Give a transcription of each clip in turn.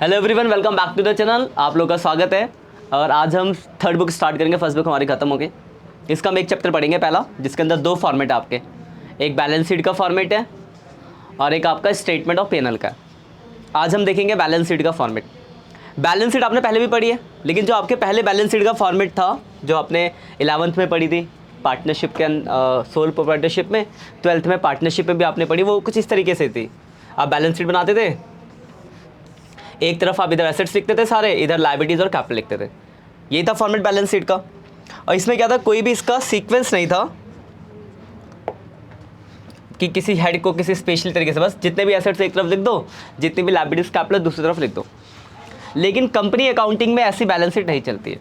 Hello everyone, welcome back to the channel. आप लोग का स्वागत है। और आज हम थर्ड बुक स्टार्ट करेंगे। फर्स्ट बुक हमारी खत्म हो गई। इसका हम एक चैप्टर पढ़ेंगे पहला, जिसके अंदर दो फॉर्मेट है आपके। एक बैलेंस शीट का फॉर्मेट है और एक आपका स्टेटमेंट ऑफ P&L का। आज हम देखेंगे बैलेंस शीट का फॉर्मेट। बैलेंस शीट आपने पहले भी पढ़ी है, लेकिन जो आपके पहले बैलेंस शीट का फॉर्मेट था, जो आपने 11th में पढ़ी थी पार्टनरशिप के सोल प्रोप्राइटरशिप में, 12th में पार्टनरशिप में भी आपने पढ़ी, वो कुछ इस तरीके से थी। आप बैलेंस शीट बनाते थे, एक तरफ आप इधर एसेट्स लिखते थे सारे, इधर लायबिलिटीज और कैपिटल लिखते थे। यही था फॉर्मेट बैलेंस शीट का। और इसमें क्या था, कोई भी इसका सीक्वेंस नहीं था कि किसी हेड को किसी स्पेशल तरीके से, बस जितने भी एसेट्स एक तरफ लिख दो, जितनी भी लायबिलिटीज कैपिटल दूसरी तरफ लिख दो। लेकिन कंपनी अकाउंटिंग में ऐसी बैलेंस शीट नहीं चलती है।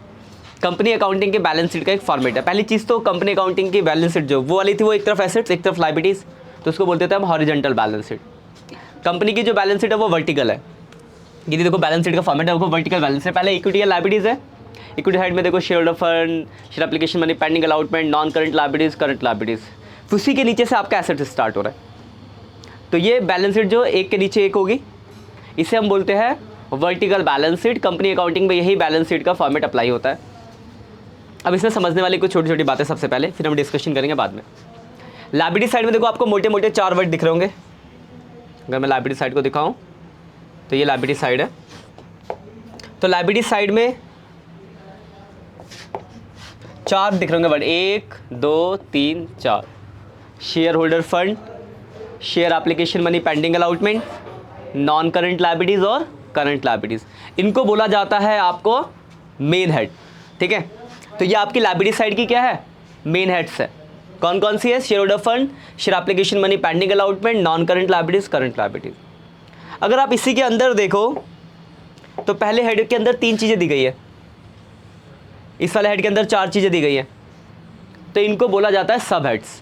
कंपनी अकाउंटिंग के बैलेंस शीट का एक फॉर्मेट है। पहली चीज़ तो कंपनी अकाउंटिंग की बैलेंस शीट जो वो वाली थी, वो एक तरफ एसेट्स एक तरफ लायबिलिटीज, तो उसको बोलते थे हम हॉरिजॉन्टल बैलेंस शीट। कंपनी की जो बैलेंस शीट है वो वर्टिकल है। ये देखो बैलेंस शीट का फॉर्मेट है, वो वर्टिकल बैलेंस है। पहले इक्विटी या लायबिलिटीज है। इक्विटी साइड में देखो share holder fund, share application money, pending allotment, non current liabilities, current liabilities. उसी के नीचे से आपका एसेट स्टार्ट हो रहा है। तो ये बैलेंस शीट जो एक के नीचे एक होगी, इसे हम बोलते हैं vertical balance sheet. Company accounting में यही बैलेंस शीट का फॉर्मेट अप्लाई होता है। अब इसमें समझने वाली कुछ छोटी छोटी बातें सबसे पहले, फिर हम डिस्कशन करेंगे बाद में। लायबिलिटी साइड में देखो आपको मोटे मोटे 4 वर्ड दिख रहे होंगे। अगर मैं लायबिलिटी साइड को दिखाऊं तो ये लायबिलिटी साइड है। तो लायबिलिटी साइड में 4 दिख रहे होंगे word, 1 2 3 4। Share holder fund, share application money, pending allotment, non current liabilities और करंट लायबिलिटीज। इनको बोला जाता है आपको मेन हेड। ठीक है, तो ये आपकी लायबिलिटी साइड की क्या है, मेन हेड्स है। कौन कौन सी है, share holder fund, share application money, pending allotment, non current liabilities, current liabilities. अगर आप इसी के अंदर देखो तो पहले हेड के अंदर 3 चीज़ें दी गई है, इस वाले हेड के अंदर 4 चीज़ें दी गई है। तो इनको बोला जाता है सब हेड्स।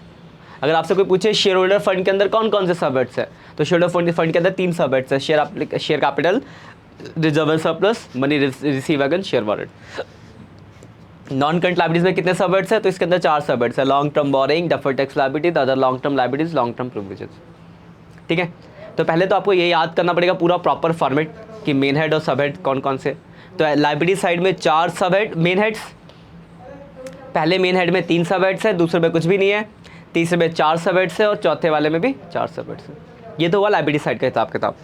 अगर आपसे कोई पूछे शेयर होल्डर फंड के अंदर कौन कौन से सब हेड्स है, तो शेयर होल्डर फंड के अंदर 3 सब हेड्स है, share capital, reserve surplus, money receive again, share warrant. Non current liabilities में कितने सब हेड्स है, तो इसके अंदर 4 सब हेड्स है, long term borrowing, deferred tax liability, other long term liabilities, long term provisions. ठीक है, तो पहले तो आपको ये याद करना पड़ेगा पूरा प्रॉपर फॉर्मेट कि मेन हेड और सब हेड कौन कौन से। तो लायबिलिटी साइड में 4 सब हेड मेन हेड्स, पहले मेन हेड में 3 सब हेड्स है, दूसरे में कुछ भी नहीं है, तीसरे में 4 सब हेड्स है और चौथे वाले में भी 4 सब हेड्स है। ये तो हुआ लायबिलिटी साइड का हिसाब किताब।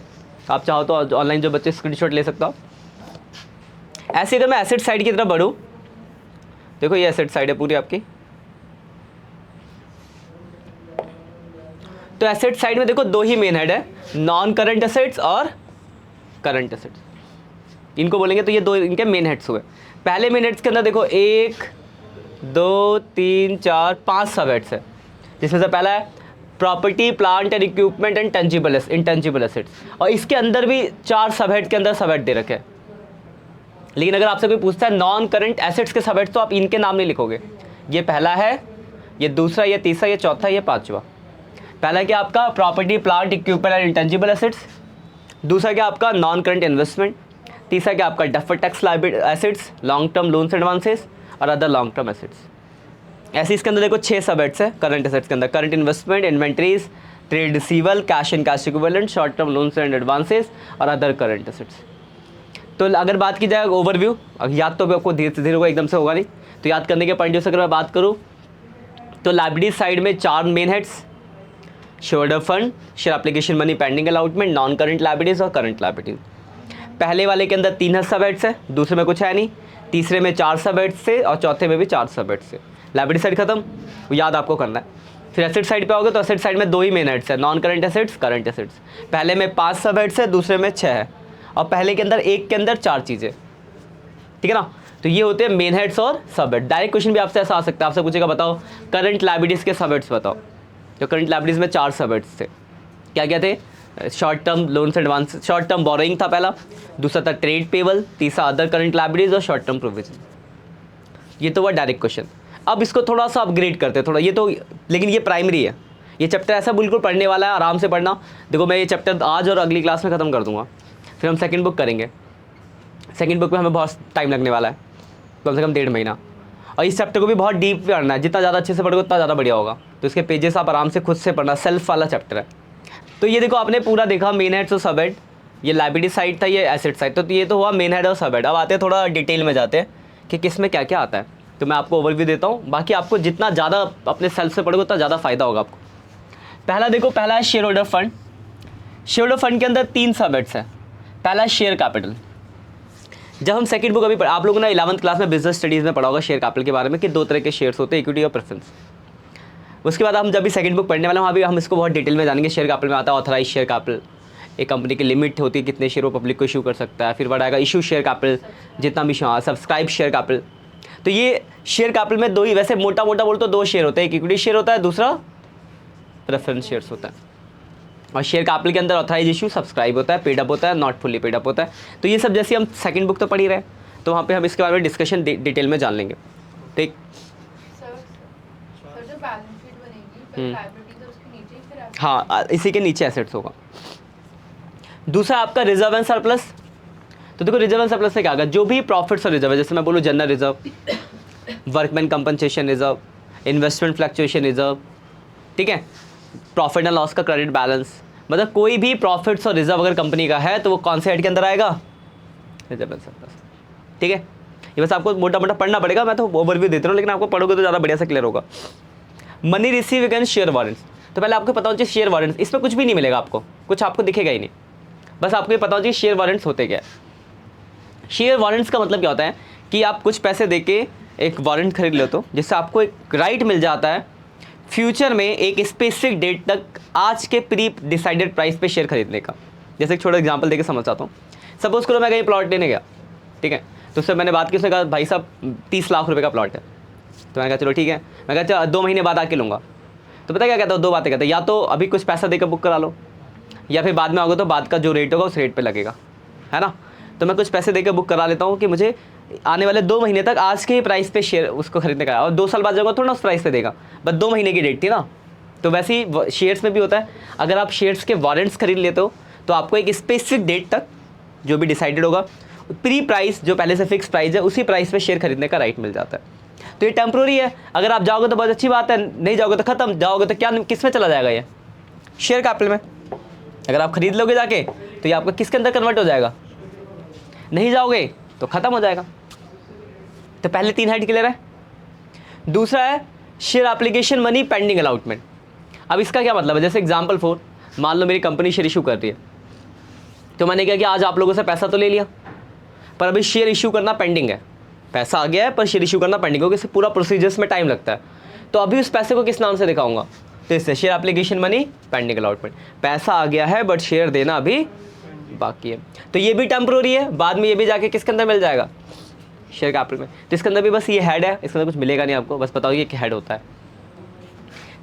आप चाहो तो ऑनलाइन जो बच्चे स्क्रीनशॉट ले सकते हो। ऐसे अगर मैं एसेट साइड की तरफ बढ़ूँ, देखो ये एसेट साइड है पूरी आपकी। तो एसेट साइड में देखो 2 ही मेन हेड है, नॉन करंट एसेट्स और करंट एसेट्स। इनको बोलेंगे तो ये 2 इनके मेन हेड्स हुए। पहले मेन हेड्स के अंदर देखो 1 2 3 4 5 सब हेड्स है, जिसमें से पहला है property plant and equipment and intangible assets. और इसके अंदर भी 4 सब हेड के अंदर सब हेड दे रखे हैं। लेकिन अगर आपसे कोई पूछता है नॉन करंट एसेट्स के सब हेड्स, तो आप इनके नाम नहीं लिखोगे। ये पहला है, ये दूसरा, ये तीसरा, ये चौथा, ये पांचवा। पहला क्या आपका property plant equipment and intangible assets, दूसरा क्या आपका नॉन करंट इन्वेस्टमेंट, तीसरा क्या आपका deferred tax liability assets, long term loans advances और अदर लॉन्ग टर्म एसेट्स। ऐसे इसके अंदर देखो 6 सब हेड्स है करंट एसेट्स के अंदर, current investment, inventories, trade रिसीवल, cash and cash equivalent, short term loans and advances और अदर करंट एसेट्स। तो अगर बात की जाए ओवरव्यू, याद तो आपको धीरे धीरे होगा, एकदम से होगा नहीं, तो याद करने के पॉइंट से अगर मैं बात करूँ तो लायबिलिटी साइड में 4 main heads, share holder fund, share application money, pending allotment, non current liabilities और करंट लायबिलिटीज। पहले वाले के अंदर 3 सब हेड्स है, दूसरे में कुछ है नहीं, तीसरे में 4 सब हेड्स से और चौथे में भी 4 सब हेड्स से। लायबिलिटी साइड खत्म, याद आपको करना है। फिर एसेट साइड पे आओगे तो एसेट साइड में 2 ही मेन हेड्स है, non current assets, current assets. पहले में 5 सब हेड्स है, दूसरे में 6 है, और पहले के अंदर 1 के अंदर 4 चीज़ें। ठीक है ना, तो ये होते हैं मेन हेड्स और सब हेड। डायरेक्ट क्वेश्चन भी आपसे ऐसा आ सकता है, आपसे पूछेगा बताओ करंट लायबिलिटीज के सब हेड्स बताओ। तो करंट लायबिलिटीज में 4 सब हेड्स थे, क्या क्या थे, short term loans advance, short term borrowing था पहला, दूसरा था ट्रेड पेबल, तीसरा अदर करंट लायबिलिटीज और शॉर्ट टर्म प्रोविजन। ये तो हुआ डायरेक्ट क्वेश्चन। अब इसको थोड़ा सा अपग्रेड करते हैं थोड़ा, ये तो, लेकिन ये प्राइमरी है। ये चैप्टर ऐसा बिल्कुल पढ़ने वाला है, आराम से पढ़ना। देखो मैं ये चैप्टर आज और अगली क्लास में ख़त्म कर दूंगा, फिर हम सेकंड बुक करेंगे। सेकंड बुक में हमें बहुत टाइम लगने वाला है, कम से कम 1.5 महीना। और इस चैप्टर को भी बहुत डीप पढ़ना है, जितना ज़्यादा अच्छे से पढ़ोगे उतना ज़्यादा बढ़िया होगा। तो इसके पेजेस आप आराम से खुद से पढ़ना, सेल्फ वाला चैप्टर है। तो ये देखो आपने पूरा देखा मेन हेड्स और सब हेड, ये लाइबिलिटी साइड था, ये एसेट साइड। तो ये तो हुआ मेन हेड और सब हेड। अब आते हैं थोड़ा डिटेल में जाते हैं कि किस में क्या क्या आता है। तो मैं आपको ओवरव्यू देता हूँ, बाकी आपको जितना ज़्यादा अपने सेल्फ से पढ़ोगे उतना ज़्यादा फायदा होगा आपको। पहला देखो, पहला है share holder fund. Share holder fund के अंदर 3 सब हेड्स हैं। पहला है शेयर कैपिटल। जब हम सेकंड बुक अभी आप लोगों ने 11th क्लास में बिजनेस स्टडीज़ में पढ़ा होगा शेयर कैपिटल के बारे में कि 2 तरह के शेयर्स होते हैं, इक्विटी और प्रेफरेंस। उसके बाद हम जब भी सेकंड बुक पढ़ने वाले हैं वहाँ भी हम इसको बहुत डिटेल में जानेंगे। शेयर कैपिटल में आता है ऑथराइज शेयर कैपिटल, एक कंपनी की लिमिट होती है कितने शेयर वो पब्लिक को इशू कर सकता है। फिर बढ़ाएगा इशू शेयर कैपिटल, जितना भी सब्सक्राइब शेयर कैपिटल। तो ये शेयर कैपिटल में 2 ही, वैसे मोटा मोटा बोल तो 2 शेयर होते हैं, एक इक्विटी शेयर होता है, दूसरा प्रेफरेंस शेयर्स होता है। और शेयर कैपिटल के अंदर ऑथराइज इशू, सब्सक्राइब होता है, पेड अप होता है, नॉट फुल्ली पेड अप होता है। तो ये सब जैसे हम सेकंड बुक तो पढ़ ही रहे, तो वहाँ पे हम इसके बारे में डिस्कशन डिटेल में जान लेंगे। ठीक, सर जो बैलेंस शीट बनेगी पहले लायबिलिटीज और उसके नीचे फिर assets। हाँ, इसी के नीचे एसेट्स होगा। दूसरा आपका रिजर्व एंड सरप्लस। तो देखो रिजर्व एंड सरप्लस से क्या होगा, जो भी प्रॉफिट्स और रिजर्व है, जैसे मैं बोलूँ general reserve, workman compensation reserve, investment fluctuation reserve, ठीक है, प्रॉफिट एंड लॉस का क्रेडिट बैलेंस, मतलब कोई भी प्रॉफिट्स और रिजर्व अगर कंपनी का है तो वो कौन से हेड के अंदर आएगा, रिजर्व एंड सरप्लस। ठीक है, ये बस आपको मोटा मोटा पढ़ना पड़ेगा, मैं तो ओवरव्यू देता हूँ, लेकिन आपको पढ़ोगे तो ज़्यादा बढ़िया से क्लियर होगा। Money receive against share warrants. तो पहले आपको पता होना चाहिए शेयर वारंट्स, इसमें कुछ भी नहीं मिलेगा आपको, कुछ आपको दिखेगा ही नहीं, बस आपको ये पता होना चाहिए शेयर वारंट्स होते क्या है। शेयर वारंट्स का मतलब क्या होता है कि आप कुछ पैसे देके एक वारंट खरीद लेते हो, जिससे आपको एक राइट मिल जाता है फ्यूचर में एक स्पेसिफिक डेट तक आज के प्री डिसाइडेड प्राइस पे शेयर खरीदने का। जैसे एक छोटा एग्जांपल देके समझ आता हूँ। सपोज करो मैं कहीं प्लॉट लेने गया, ठीक है, तो उससे मैंने बात की, उसने कहा भाई साहब 30 लाख रुपए का प्लॉट है। तो मैंने कहा चलो ठीक है, मैं कहा चलो 2 महीने बाद आके लूँगा। तो पता क्या कहता हूँ, 2 बातें कहता है, या तो अभी कुछ पैसा देकर बुक करा लो, या फिर बाद में आओगे तो बाद का जो रेट होगा उस रेट पे लगेगा, है ना। तो मैं कुछ पैसे देकर बुक करा लेता हूँ कि मुझे आने वाले 2 महीने तक आज के ही प्राइस पे शेयर उसको खरीदने का है, और 2 साल बाद जाऊँगा थोड़ा ना उस प्राइस पे देगा, बस 2 महीने की डेट थी ना। तो वैसे ही शेयर्स में भी होता है, अगर आप शेयर्स के वारंट्स खरीद लेते हो तो आपको एक स्पेसिफिक डेट तक जो भी डिसाइडेड होगा प्री प्राइस जो पहले से फिक्स प्राइस है उसी प्राइस पे शेयर खरीदने का राइट मिल जाता है। तो ये टेम्प्रोरी है, अगर आप जाओगे तो बहुत अच्छी बात है, नहीं जाओगे तो खत्म, जाओगे तो क्या किस में चला जाएगा, ये शेयर कैपिटल में। अगर आप खरीद लोगे जाके तो ये आपका किसके अंदर कन्वर्ट हो जाएगा, नहीं जाओगे तो खत्म हो जाएगा। तो पहले 3 हेड क्लियर है। दूसरा है share application money pending allotment. अब इसका क्या मतलब है, जैसे एग्जांपल 4, मान लो मेरी कंपनी शेयर इशू कर रही है, तो मैंने क्या किया, आज आप लोगों से पैसा तो ले लिया, पर अभी शेयर इशू करना पेंडिंग है। पैसा आ गया है पर शेयर इशू करना पेंडिंग, क्योंकि पूरा प्रोसीजर्स में टाइम लगता है। तो अभी उस पैसे को किस नाम से दिखाऊंगा, तो इससे share application money pending allotment. पैसा आ गया है बट शेयर देना अभी बाकी है। तो ये भी टेम्प्रोरी है, बाद में ये भी जाके किसके अंदर मिल जाएगा, शेयर कैपिटल में। तो इसके अंदर भी बस ये हेड है, इसके अंदर कुछ मिलेगा नहीं आपको, बस बताओ ये क्या हेड होता है।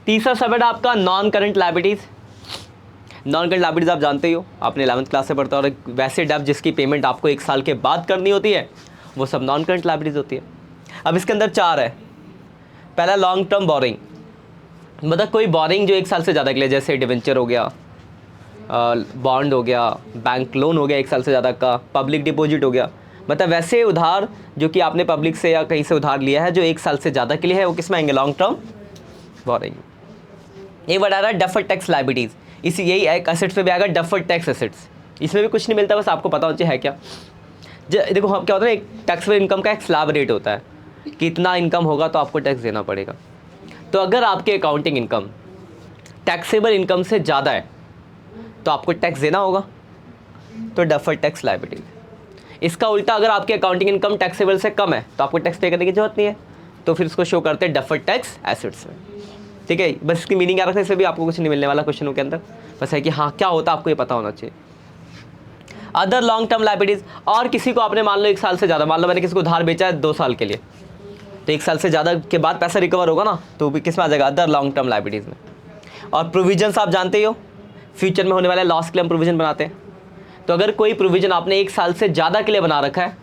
तीसरा सब हेड आपका non current liabilities. Non current liabilities आप जानते ही हो, आपने 11th क्लास से पढ़ता हो, और वैसे डेब्ट जिसकी पेमेंट आपको 1 साल के बाद करनी होती है वो सब नॉन करंट लायबिलिटीज़ होती है। अब इसके अंदर 4 है। पहला लॉन्ग टर्म बोरिंग, मतलब कोई बोरिंग जो 1 साल से ज़्यादा के लिए, जैसे डिवेंचर हो गया, बॉन्ड हो गया, बैंक लोन हो गया 1 साल से ज़्यादा का, पब्लिक डिपॉजिट हो गया, मतलब वैसे उधार जो कि आपने पब्लिक से या कहीं से उधार लिया है जो 1 साल से ज़्यादा के लिए है, वो किस में आएंगे, लॉन्ग टर्म बोरिंग। ये वर्ड आ रहा है डफर्ड टैक्स लायबिलिटीज़, इसी यही एक एसेट्स पे भी आएगा डफर्ड टैक्स एसेट्स। इसमें भी कुछ नहीं मिलता, बस आपको पता होना चाहिए है क्या। देखो हम क्या होता है, एक टैक्सेबल इनकम का एक स्लैब रेट होता है कि इतना इनकम होगा तो आपको टैक्स देना पड़ेगा। तो अगर आपके अकाउंटिंग इनकम टैक्सेबल इनकम से ज़्यादा है तो आपको टैक्स देना होगा, तो डफर्ड टैक्स लायबिलिटी। इसका उल्टा, अगर आपकी अकाउंटिंग इनकम टैक्सेबल से कम है तो आपको टैक्स पे करने की जरूरत नहीं है, तो फिर उसको शो करते हैं डफर्ड टैक्स एसेट्स में। ठीक है, बस इसकी मीनिंग याद रखना, इससे भी आपको कुछ नहीं मिलने वाला क्वेश्चनों के अंदर, बस है कि हाँ क्या होता है आपको ये पता होना चाहिए। अदर लॉन्ग टर्म लायबिलिटीज़, और किसी को आपने मान लो 1 साल से ज़्यादा, मान लो मैंने किसी को उधार बेचा है 2 साल के लिए, तो 1 साल से ज़्यादा के बाद पैसा रिकवर होगा ना, तो भी किस में आ जाएगा, अदर लॉन्ग टर्म लायबिलिटीज़ में। और प्रोविजंस आप जानते ही हो, फ्यूचर में होने वाले लॉस क्लेम प्रोविजन बनाते हैं। तो अगर कोई प्रोविजन आपने 1 साल से ज़्यादा के लिए बना रखा है,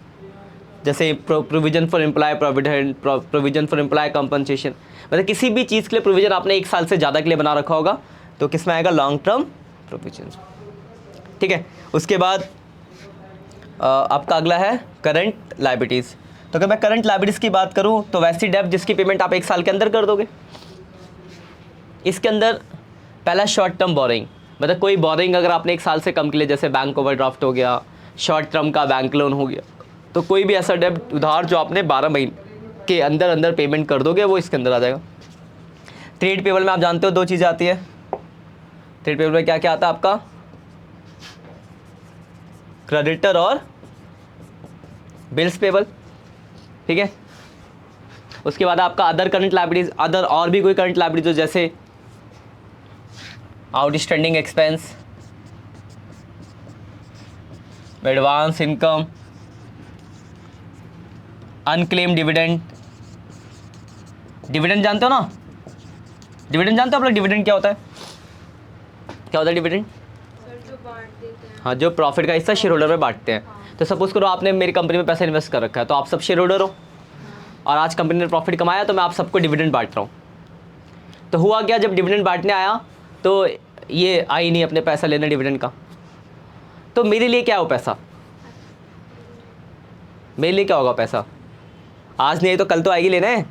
जैसे provision for employ provident, provision for employ compensation, मतलब किसी भी चीज़ के लिए प्रोविजन आपने 1 साल से ज़्यादा के लिए बना रखा होगा तो किस में आएगा, लॉन्ग टर्म प्रोविजन। ठीक है, उसके बाद आपका अगला है करंट लायबिलिटीज़। तो अगर मैं करंट लायबिलिटीज़ की बात करूं तो वैसी डेब्ट जिसकी पेमेंट आप 1 साल के अंदर कर दोगे। इसके अंदर पहला शॉर्ट टर्म बोरिंग, मतलब कोई बोरिंग अगर आपने 1 साल से कम के लिए, जैसे बैंक ओवरड्राफ्ट हो गया, शॉर्ट टर्म का बैंक लोन हो गया, तो कोई भी ऐसा डेब्ट उधार जो आपने 12 महीने के अंदर अंदर पेमेंट कर दोगे वो इसके अंदर आ जाएगा। ट्रेड पेबल में आप जानते हो 2 चीज़ें आती है। ट्रेड पेबल में क्या क्या आता है आपका, क्रेडिटर और बिल्स पेबल, ठीक है। उसके बाद आपका अदर करंट लायबिलिटीज, अदर और भी कोई करंट लायबिलिटीज जैसे outstanding expense, advance income, unclaim dividend. Dividend जानते हो ना, डिविडेंड जानते हो आप लोग, डिविडेंड क्या होता है, क्या होता है डिविडेंड? सर जो बांट देते हैं। हाँ, जो प्रॉफिट का हिस्सा शेयर होल्डर में बांटते हैं। तो सपोज करो आपने मेरी कंपनी में पैसा इन्वेस्ट कर रखा है, तो आप सब शेयर होल्डर हो और आज कंपनी ने प्रॉफिट कमाया तो मैं आप सबको डिविडेंड बांट रहा हूँ। तो हुआ क्या, जब डिविडेंड बांटने आया तो ये आई नहीं अपने पैसा लेने डिविडेंड का, तो मेरे लिए क्या हो पैसा, मेरे लिए क्या होगा पैसा, आज नहीं आई तो कल तो आएगी लेने,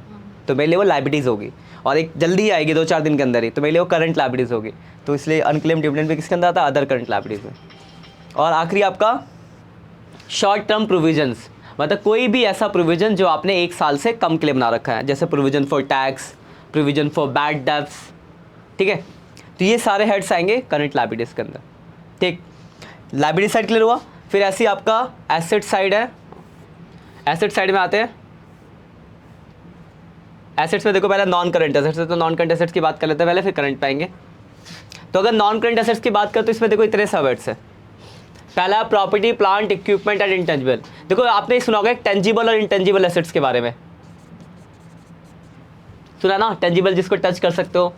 तो मेरे लिए वो लायबिलिटीज़ होगी और एक जल्दी ही आएगी 2-4 दिन के अंदर ही, तो मेरे लिए वो करंट लायबिलिटीज़ होगी। तो इसलिए अनक्लेम डिविडेंड भी किसके अंदर आता है, अदर करंट लायबिलिटीज़ में। और आखिरी आपका शॉर्ट टर्म प्रोविजंस, मतलब कोई भी ऐसा प्रोविजन जो आपने 1 साल से कम के लिए बना रखा है, जैसे provision for tax, provision for bad debts, ठीक है। तो ये सारे हेड्स आएंगे करंट लायबिलिटीज़ के अंदर, ठीक। लायबिलिटी साइड क्लियर हुआ। फिर ऐसी आपका एसेट साइड है। एसेट साइड में आते हैं, एसेट्स में देखो पहले नॉन करंट एसेट्स है, तो नॉन करंट एसेट्स की बात कर लेते हैं पहले, फिर करंट पाएंगे। तो अगर नॉन करंट एसेट्स की बात करें तो इसमें देखो इतने सब हेड्स है। पहला property, plant, equipment and intangible. देखो आपने सुना होगा टेंजिबल और इंटेंजिबल एसेट्स के बारे में, सुना ना, टेंजिबल जिसको टच कर सकते हो,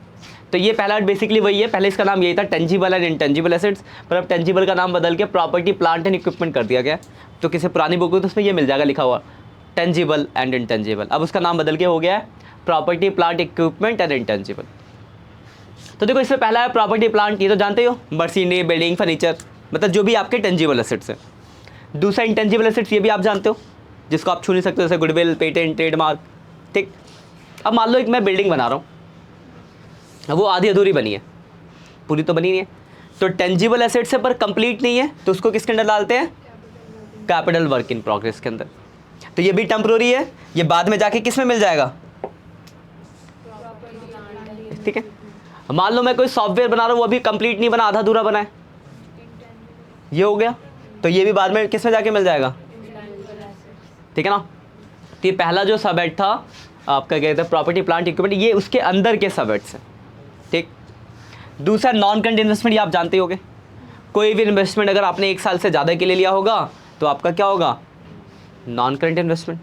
तो ये पहला बेसिकली वही है। पहले इसका नाम यही था टेंजिबल एंड इंटेंजिबल एसेट्स, पर अब टेंजिबल का नाम बदल के प्रॉपर्टी, प्लांट एंड इक्विपमेंट कर दिया गया। तो किसी पुरानी बुक में तो उसमें ये मिल जाएगा लिखा हुआ टेंजिबल एंड इंटेंजिबल, अब उसका नाम बदल के हो गया है property, plant, equipment and intangible. तो देखो इसमें पहला है प्रॉपर्टी प्लांट, ये तो जानते ही हो, मशीनरी, बिल्डिंग, फर्नीचर, मतलब जो भी आपके टेंजिबल एसेट्स हैं। दूसरा इंटेंजिबल एसेट्स, ये भी आप जानते हो, जिसको आप छू नहीं सकते, जैसे गुडविल, पेटेंट, ट्रेडमार्क, ठीक। अब मान लो एक मैं बिल्डिंग बना रहा हूँ, अब वो आधी अधूरी बनी है, पूरी तो बनी नहीं है, तो टेंजिबल एसेट्स है पर कंप्लीट नहीं है, तो उसको किसके अंदर डालते हैं, कैपिटल वर्क इन प्रोग्रेस के अंदर। तो ये भी टेम्प्रोरी है, ये बाद में जाके किस में मिल जाएगा, ठीक है। मान लो मैं कोई सॉफ्टवेयर बना रहा हूँ, वो अभी कंप्लीट नहीं बना, आधा अधूरा बना है, ये हो गया, तो ये भी बाद में किस में जाके मिल जाएगा, ठीक है ना। तो ये पहला जो सबहेड था आपका कहते हैं प्रॉपर्टी, प्लांट, इक्विपमेंट, ये उसके अंदर के सबहेड्स हैं, ठीक। दूसरा नॉन करंट इन्वेस्टमेंट, ये आप जानते होगे, कोई भी इन्वेस्टमेंट अगर आपने 1 साल से ज़्यादा के लिए लिया होगा तो आपका क्या होगा, नॉन करंट इन्वेस्टमेंट।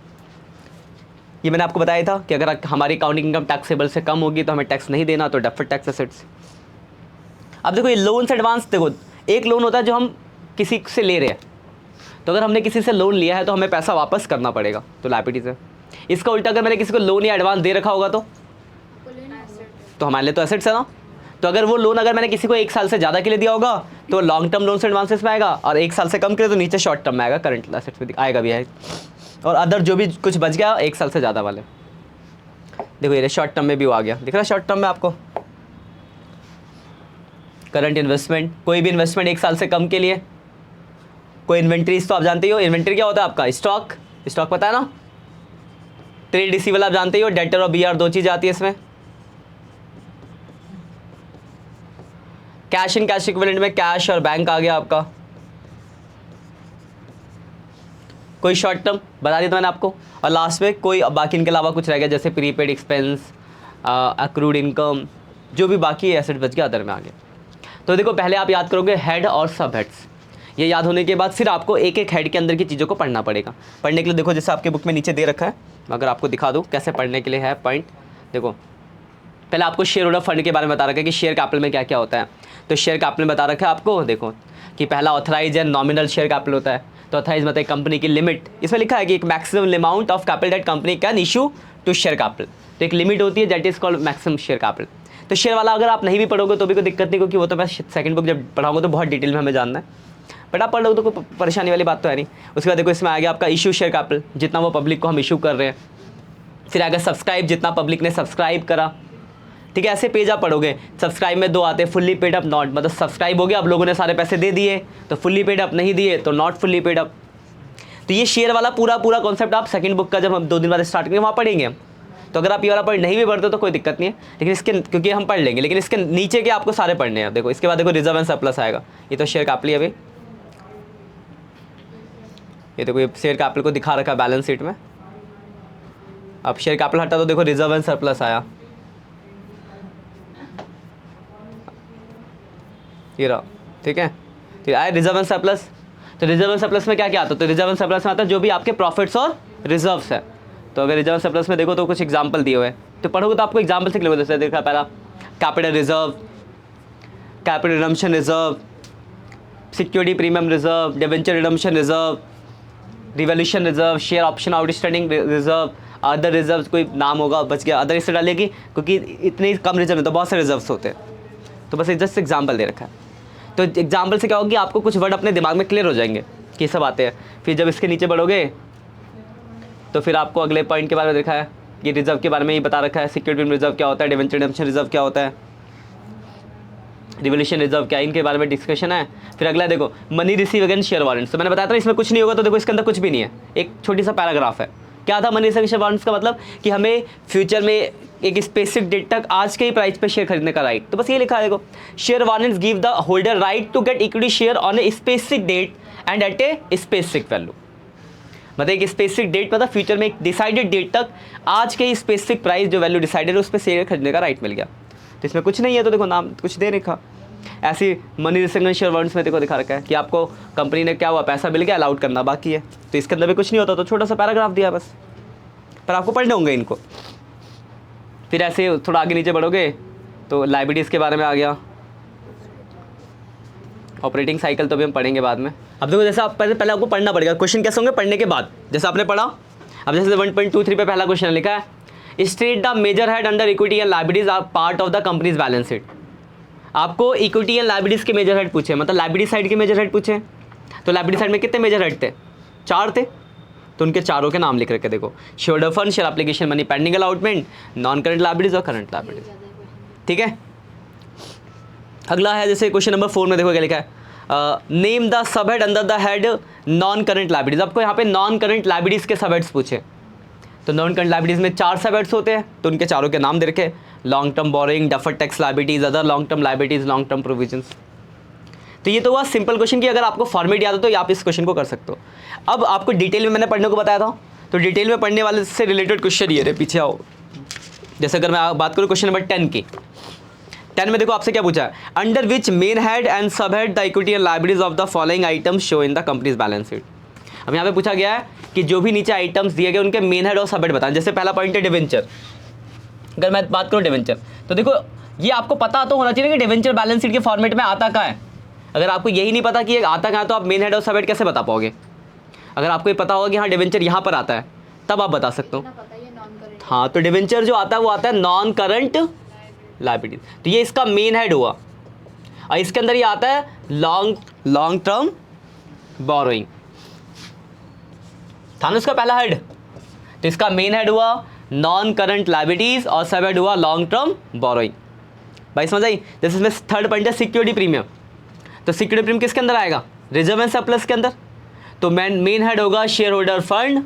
ये मैंने आपको बताया था कि अगर हमारी अकाउंटिंग इनकम टैक्सेबल से कम होगी तो हमें टैक्स नहीं देना, तो डेफर्ड टैक्स एसेट्स। अब देखो ये लोन्स एडवांस, देखो एक लोन होता है जो हम किसी से ले रहे हैं, तो अगर हमने किसी से लोन लिया है तो हमें पैसा वापस करना पड़ेगा, तो लायबिलिटीज है। इसका उल्टा अगर मैंने किसी को लोन या एडवांस दे रखा होगा तो हमारे लिए तो एसेट्स है ना। तो अगर वो लोन अगर मैंने किसी को 1 साल से ज़्यादा के लिए दिया होगा तो लॉन्ग टर्म लोन्स एडवांसेस में आएगा, और 1 साल से कम के लिए तो नीचे शॉर्ट टर्म में आएगा, करंट एसेट्स में आएगा भी है। और अदर जो भी कुछ बच गया 1 साल से ज़्यादा वाले, देखो ये शॉर्ट टर्म में भी वो आ गया, दिख रहा है शॉर्ट टर्म में आपको। करंट इन्वेस्टमेंट, कोई भी इन्वेस्टमेंट 1 साल से कम के लिए। कोई इन्वेंट्रीज तो आप जानते ही हो, इन्वेंट्री क्या होता है आपका, स्टॉक, स्टॉक पता है ना। ट्रेड रिसीवेबल आप जानते ही हो, डेटर और बीआर 2 चीज़ आती है इसमें। कैश एंड कैश इक्विवेलेंट में कैश और बैंक आ गया आपका। कोई शॉर्ट टर्म बता दिया था मैंने आपको, और लास्ट में कोई बाकी इनके अलावा कुछ रह गया, जैसे प्रीपेड एक्सपेंस, अक्रूड इनकम, जो भी बाकी एसेट बच गया अदर में आ गया। तो देखो पहले आप याद करोगे हेड और सब हेड्स, ये याद होने के बाद फिर आपको एक एक हेड के अंदर की चीज़ों को पढ़ना पड़ेगा। पढ़ने के लिए देखो जैसे आपके बुक में नीचे दे रखा है, अगर आपको दिखा दूँ कैसे पढ़ने के लिए है पॉइंट। देखो पहले आपको शेयर होल्डर फंड के बारे में बता रखा है कि शेयर कैपिटल में क्या क्या होता है। तो शेयर कैपिटल में बता रखा है आपको, देखो कि पहला authorise and nominal share capital होता है। तो ऑथराइज मतलब कंपनी की लिमिट, इसमें लिखा है कि एक maximum amount of capital that company can issue to share capital. तो एक लिमिट होती है that is called maximum share capital. तो शेयर वाला अगर आप नहीं भी पढ़ोगे तो भी कोई दिक्कत नहीं, क्योंकि वो तो मैं सेकंड बुक जब पढ़ाऊंगा तो बहुत डिटेल में हमें जानना है, बट आप पढ़ लो तो कोई परेशानी वाली बात तो है नहीं। उसके बाद देखो इसमें आ गया आपका इशू शेयर कैपिटल, जितना वो पब्लिक को हम इशू कर रहे हैं। फिर आगे सब्सक्राइब, जितना पब्लिक ने सब्सक्राइब करा। ठीक है, ऐसे पेज आप पढ़ोगे। सब्सक्राइब में 2 आते हैं, फुल्ली पेड अप, नॉट, मतलब सब्सक्राइब हो गया, आप लोगों ने सारे पैसे दे दिए तो फुल्ली पेड अप, नहीं दिए तो नॉट फुल्ली पेड अप। तो ये शेयर वाला पूरा कॉन्सेप्ट आप सेकंड बुक का जब हम 2 दिन बाद स्टार्ट करेंगे वहाँ पढ़ेंगे हम। तो अगर आप ये वाला पढ़ नहीं भी पढ़ते तो कोई दिक्कत नहीं है, लेकिन इसके क्योंकि हम पढ़ लेंगे, लेकिन इसके नीचे के आपको सारे पढ़ने हैं। देखो इसके बाद देखो रिजर्व एंड सरप्लस आएगा, ये तो शेयर कैपिटल अभी, ये देखो ये शेयर कैपिटल को दिखा रखा है बैलेंस शीट में। अब शेयर कैपिटल हटा तो देखो रिजर्व एंड सरप्लस आया, ये रहा, ठीक है। तो आया रिजर्व एंड सरप्लस। तो रिजर्व एंड सरप्लस में क्या क्या आता है? तो रिजर्व एंड सरप्लस में आता है जो भी आपके प्रॉफिट्स और रिजर्व्स है। तो अगर रिजर्व एंड सरप्लस में देखो तो कुछ एग्जांपल दिए हुए हैं, तो पढ़ोगे तो आपको एग्जांपल से क्लियर हो। जैसे देखा पहला capital reserve, capital redemption reserve, security premium reserve, debenture redemption reserve, revaluation reserve, share option outstanding reserve, other reserve, कोई नाम होगा बच गया, अदर इससे डालेगी क्योंकि इतने कम रिजर्व में तो बहुत सारे रिजर्व्स होते हैं। तो बस जस्ट एग्जाम्पल दे रखा है। तो एग्जाम्पल से क्या होगी, आपको कुछ वर्ड अपने दिमाग में क्लियर हो जाएंगे कि सब आते हैं। फिर जब इसके नीचे बढ़ोगे तो फिर आपको अगले पॉइंट के बारे में देखा है, ये रिजर्व के बारे में ही बता रखा है। सिक्योरिटी रिजर्व क्या होता है, डिवेंचर रिडम्पशन रिजर्व क्या होता है, रिवॉल्यूशन रिजर्व क्या है, इनके बारे में डिस्कशन है। फिर अगला देखो money receive against share warrants. तो मैंने बताया था इसमें कुछ नहीं होगा, तो देखो इसके अंदर कुछ भी नहीं है, एक छोटी सा पैराग्राफ है। क्या था मनी रिसीव शेयर वारंट्स का मतलब कि हमें फ्यूचर में एक स्पेसिफिक डेट तक आज के ही प्राइस पे शेयर खरीदने का राइट। तो बस ये लिखा है देखो, share warrants give the holder right to get equity share on a specific date and at a specific value. मतलब एक स्पेसिफिक डेट मतलब फ्यूचर में एक डिसाइडेड डेट तक आज के स्पेसिफिक प्राइस जो वैल्यू डिसाइडेड है उस पर शेयर खरीदने का राइट मिल गया। तो इसमें कुछ नहीं है, तो देखो नाम कुछ दे रखा। ऐसी मनी रिसीव शेयर वारंट्स में देखो दिखा रखा है कि आपको कंपनी ने क्या हुआ, पैसा मिल गया, अलाउट करना बाकी है। तो इसके अंदर भी कुछ नहीं होता, तो छोटा सा पैराग्राफ दिया बस, पर आपको पढ़ने होंगे इनको। फिर ऐसे थोड़ा आगे नीचे बढ़ोगे तो लायबिलिटीज़ के बारे में आ गया, ऑपरेटिंग साइकिल तो भी हम पढ़ेंगे बाद में। अब देखो जैसे आप पहले आपको पढ़ना पड़ेगा, क्वेश्चन कैसे होंगे पढ़ने के बाद, जैसे आपने पढ़ा। अब जैसे 1.23 पे पहला क्वेश्चन लिखा है, state the major head under equity and liabilities are part of the company's balance sheet. आपको इक्विटी एंड लायबिलिटीज के मेजर हेड पूछे, मतलब लायबिलिटी साइड के मेजर हेड पूछे। तो लायबिलिटी साइड में कितने मेजर हेड थे? 4 थे, तो उनके चारों के नाम लिख रखे देखो, share fund, share application money, pending allotment, non current liabilities और करंट लायबिलिटीज, ठीक है। अगला है जैसे क्वेश्चन नंबर 4 में देखो क्या लिखा है, name the sub head under the head non current liabilities. आपको यहाँ पे नॉन करंट लायबिलिटीज के सब हेड्स पूछे। तो नॉन करंट लायबिलिटीज में 4 सब हेड्स होते हैं, तो उनके चारों के नाम दे रखे, long term borrowing, deferred tax liabilities, other long term liabilities, long term provisions. तो ये तो हुआ सिंपल क्वेश्चन की अगर आपको फॉर्मेट याद हो तो आप इस क्वेश्चन को कर सकते हो। अब आपको डिटेल में मैंने पढ़ने को बताया था, तो डिटेल में पढ़ने वाले से रिलेटेड क्वेश्चन ये रहे, पीछे आओ। जैसे अगर मैं बात करूँ क्वेश्चन नंबर 10 की, 10 में देखो आपसे क्या पूछा है, under which main head and sub head the equity and liabilities of the following items show in the company's balance sheet. अब यहाँ पे पूछा गया है कि जो भी नीचे आइटम्स दिए गए उनके मेन हेड और सब हेड बताएं। जैसे पहला पॉइंट है डिवेंचर। अगर मैं बात करूँ डिवेंचर, तो देखो ये आपको पता तो होना चाहिए कि डिवेंचर बैलेंस शीट के फॉर्मेट में आता कहाँ है। अगर आपको यही नहीं पता कि ये आता कहाँ है तो आप मेन हेड और सब हेड कैसे बता पाओगे। अगर आपको ये पता होगा कि हाँ डिवेंचर यहाँ पर आता है तब आप बता सकते हो। हाँ, तो डिवेंचर जो आता है वो आता है नॉन करंट लायबिलिटीज, तो ये इसका मेन हेड हुआ। और इसके अंदर ये आता है लॉन्ग टर्म बोरोइंग, था ना इसका पहला हेड। तो इसका मेन हेड हुआ नॉन करंट लायबिलिटीज और सब हेड हुआ लॉन्ग टर्म बोरोइंग। भाई समझ आई। जैसे इसमें थर्ड पॉइंट है सिक्योरिटी प्रीमियम। तो सिक्योरिटी प्रीमियम किसके अंदर आएगा? रिजर्व एंड सरप्लस के अंदर। तो मेन हेड होगा शेयर होल्डर फंड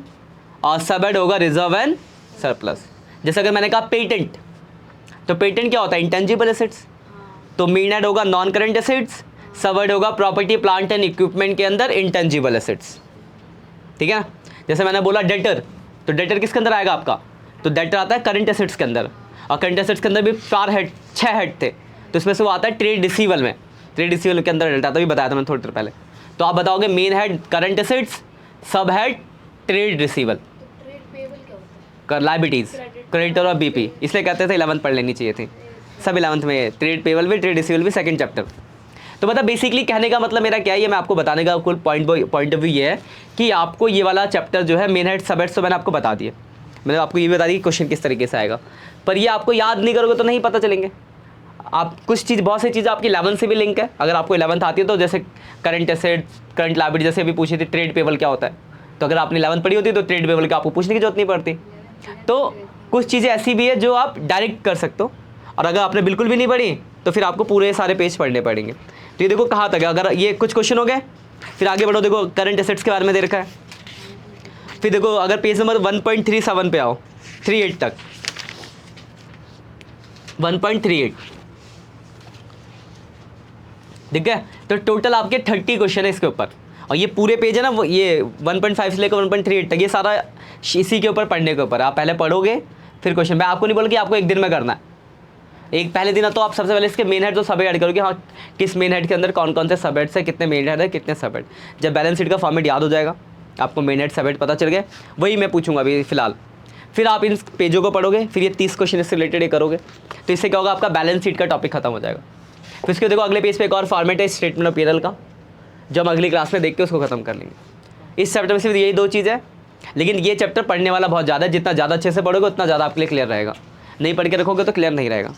और सब हेड होगा रिजर्व एंड सरप्लस। जैसे अगर मैंने कहा पेटेंट, तो पेटेंट क्या होता है? Intangible assets. तो मेन हेड होगा नॉन करंट एसेट्स, सब हेड होगा प्रॉपर्टी प्लांट एंड इक्विपमेंट के अंदर इंटेंजिबल एसेट्स, ठीक है। जैसे मैंने बोला डेटर, तो डेटर किसके अंदर आएगा आपका? तो डेटर आता है करंट एसेट्स के अंदर। और करंट एसेट्स के अंदर भी 6 हेड थे, तो इसमें से वो आता है ट्रेड रिसीवल में। ट्रेड रिसीवल के अंदर डेटा तो भी बताया था मैंने थोड़ी देर पहले। तो आप बताओगे मेन हेड करंट एसेट्स, सब हेड ट्रेड रिसीवल, लायबिलिटीज, क्रेडिटर और बीपी। इसलिए कहते थे 11th पढ़ लेनी चाहिए थी, सब 11th में है। ट्रेड पेबल भी, ट्रेड रिसीवल भी, सेकंड चैप्टर। तो मतलब बेसिकली कहने का मतलब मेरा क्या है, ये मैं आपको बताने का कुल पॉइंट ऑफ व्यू ये है कि आपको ये वाला चैप्टर जो है मेन हेड सब हेड्स तो मैंने आपको बता दिया। मैंने आपको ये बता दी कि क्वेश्चन किस तरीके से आएगा, पर ये आपको याद नहीं करोगे तो नहीं पता चलेंगे। आप कुछ चीज़, बहुत सी चीज़ें आपकी 11th से भी लिंक है। अगर आपको 11th आती है तो जैसे करंट एसेट्स, करंट लायबिलिटी, जैसे अभी पूछी थी ट्रेड पेबल क्या होता है, तो अगर आपने 11th पढ़ी होती तो ट्रेड पेबल का आपको पूछने की जरूरत नहीं पड़ती। तो कुछ चीज़ें ऐसी भी है जो आप डायरेक्ट कर सकते हो और अगर आपने बिल्कुल भी नहीं पढ़ी तो फिर आपको पूरे सारे पेज पढ़ने पड़ेंगे। तो ये देखो कहाँ तक है, अगर ये कुछ क्वेश्चन हो गए फिर आगे बढ़ो, देखो करंट एसेट्स के बारे में दे रखा है। फिर देखो अगर पेज नंबर 1.37 पे आओ, 38 तक, 1.38 ठीक है। तो टोटल आपके 30 क्वेश्चन है इसके ऊपर, और ये पूरे पेज है ना, वो ये 1.5 से लेकर 1.38 तक ये सारा इसी के ऊपर पढ़ने के ऊपर। आप पहले पढ़ोगे फिर क्वेश्चन, मैं आपको नहीं बोला कि आपको एक दिन में करना है। एक पहले दिन तो आप सबसे पहले इसके मेन हेड तो सब ऐड करोगे, हाँ किस मेन हेड के अंदर कौन कौन से सब हेड्स है, कितने मेन हेड है, कितने सब हेड। जब बैलेंस शीट का फॉर्मेट याद हो जाएगा, आपको मेन हेड सब हेड पता चल गया, वही मैं पूछूंगा अभी फिलहाल। फिर आप इन पेजों को पढ़ोगे, फिर ये 30 क्वेश्चन इससे रिलेटेड ये करोगे, तो इससे क्या होगा, आपका बैलेंस शीट का टॉपिक खत्म हो जाएगा। फिर इसके देखो अगले पेज पे एक और फॉर्मेट है स्टेटमेंट ऑफ पीएनएल का, जो हम अगली क्लास में देख के उसको खत्म कर लेंगे। इस चैप्टर में सिर्फ यही 2 चीज़ है, लेकिन ये चैप्टर पढ़ने वाला बहुत ज़्यादा है। जितना ज़्यादा अच्छे से पढ़ोगे उतना ज़्यादा आपके लिए क्लियर रहेगा, नहीं पढ़ के रखोगे तो क्लियर नहीं रहेगा।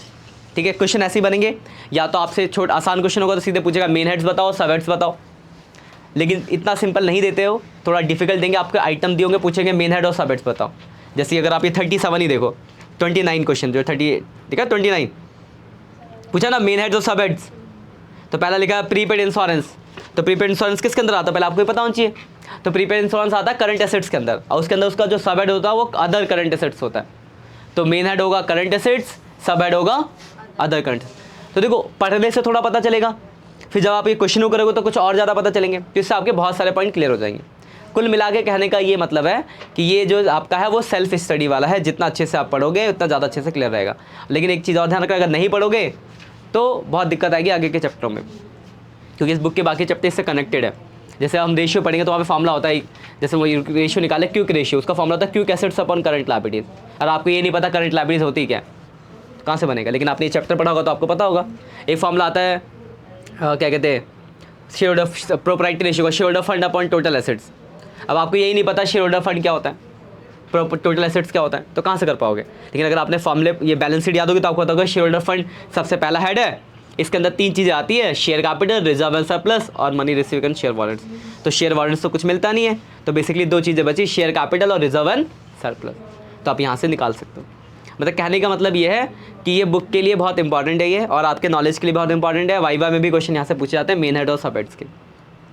ठीक है, क्वेश्चन ऐसे ही बनेंगे, या तो आपसे आसान क्वेश्चन होगा तो सीधे पूछेगा मेन हेड्स बताओ, सब हेड्स बताओ, लेकिन इतना सिंपल नहीं देते हो, थोड़ा डिफिकल्ट देंगे। आपके आइटम दिए होंगे, पूछेंगे मेन हेड और सब हेड्स बताओ। जैसे अगर आप ये 37 ही देखो, 29 क्वेश्चन जो 30 ठीक है 29 पूछा ना मेन हेड्स और सब हेड्स, तो पहला लिखा प्रीपेड इंश्योरेंस। तो प्रीपेड इंश्योरेंस किसके अंदर आता है, पहले आपको पता होना चाहिए। तो प्रीपेड इंश्योरेंस आता है करंट एसेट्स के अंदर, और उसके अंदर उसका जो सब हेड होता है वो अदर करंट एसेट्स होता है। तो मेन हेड होगा करंट एसेट्स, सब हेड होगा अदर करंट। तो देखो पढ़ने से थोड़ा पता चलेगा, फिर जब आप ये क्वेश्चन करोगे तो कुछ और ज़्यादा पता चलेंगे, तो इससे आपके बहुत सारे पॉइंट क्लियर हो जाएंगे। कुल मिला के कहने का ये मतलब है कि ये जो आपका है वो सेल्फ स्टडी वाला है, जितना अच्छे से आप पढ़ोगे उतना ज़्यादा अच्छे से क्लियर रहेगा। लेकिन एक चीज़ और ध्यान रखना, अगर नहीं पढ़ोगे तो बहुत दिक्कत आएगी आगे के चैप्टरों में, क्योंकि इस बुक के बाकी चैप्टर इससे कनेक्टेड है। जैसे हम रेशियो पढ़ेंगे तो वहाँ पे फॉर्मूला होता है, जैसे वो रेशियो निकाले क्यूक रेशियो, उसका फॉर्मूला होता है quick assets upon current liabilities. और आपको ये नहीं पता करंट लायबिलिटीज होती क्या है, कहाँ से बनेगा, लेकिन आपने ये चैप्टर पढ़ा होगा तो आपको पता होगा। एक फॉर्मूला आता है क्या कहते हैं, शेयर ऑफ प्रोप्राइटरी रेशियो का, share of fund upon total assets. अब आपको यही नहीं पता शेयर ऑफ फंड क्या होता है, टोटल एसेट्स क्या होता है, तो कहाँ से कर पाओगे। लेकिन अगर आपने फॉर्मूले ये बैलेंस शीट याद होगी तो आपको पता होगा शेयर ऑफ फंड सबसे पहला हेड है, इसके अंदर 3 चीज़ें आती है, share capital, reserve and surplus और money receive and share warrants. तो शेयर वारंट्स तो कुछ मिलता नहीं है, तो बेसिकली 2 चीज़ें बची, शेयर कैपिटल और रिजर्व एंड सरप्लस। तो आप यहाँ से निकाल सकते हो। मतलब कहने का मतलब ये है कि ये बुक के लिए बहुत इंपॉर्टेंट है ये, और आपके नॉलेज के लिए बहुत इंपॉर्टेंट है। वाइवा में भी क्वेश्चन यहाँ से पूछे जाते हैं मेन हेड और सब हेड्स के।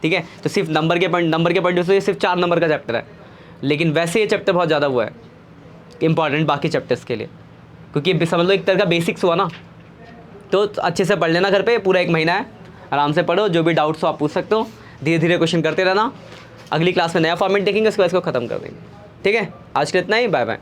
ठीक है, तो सिर्फ नंबर के पॉइंट से सिर्फ 4 नंबर का चैप्टर है, लेकिन वैसे ये चैप्टर बहुत ज़्यादा हुआ है इंपॉर्टेंट बाकी चैप्टर्स के लिए, क्योंकि समझ लो एक तरह का बेसिक्स हुआ ना। तो अच्छे से पढ़ लेना घर पे, पूरा 1 महीना है, आराम से पढ़ो, जो भी डाउट्स हो आप पूछ सकते हो, धीरे धीरे क्वेश्चन करते रहना। अगली क्लास में नया फॉर्मेट देखेंगे, उसके बाद इसको खत्म कर देंगे। ठीक है, आज के लिए इतना ही, बाय बाय।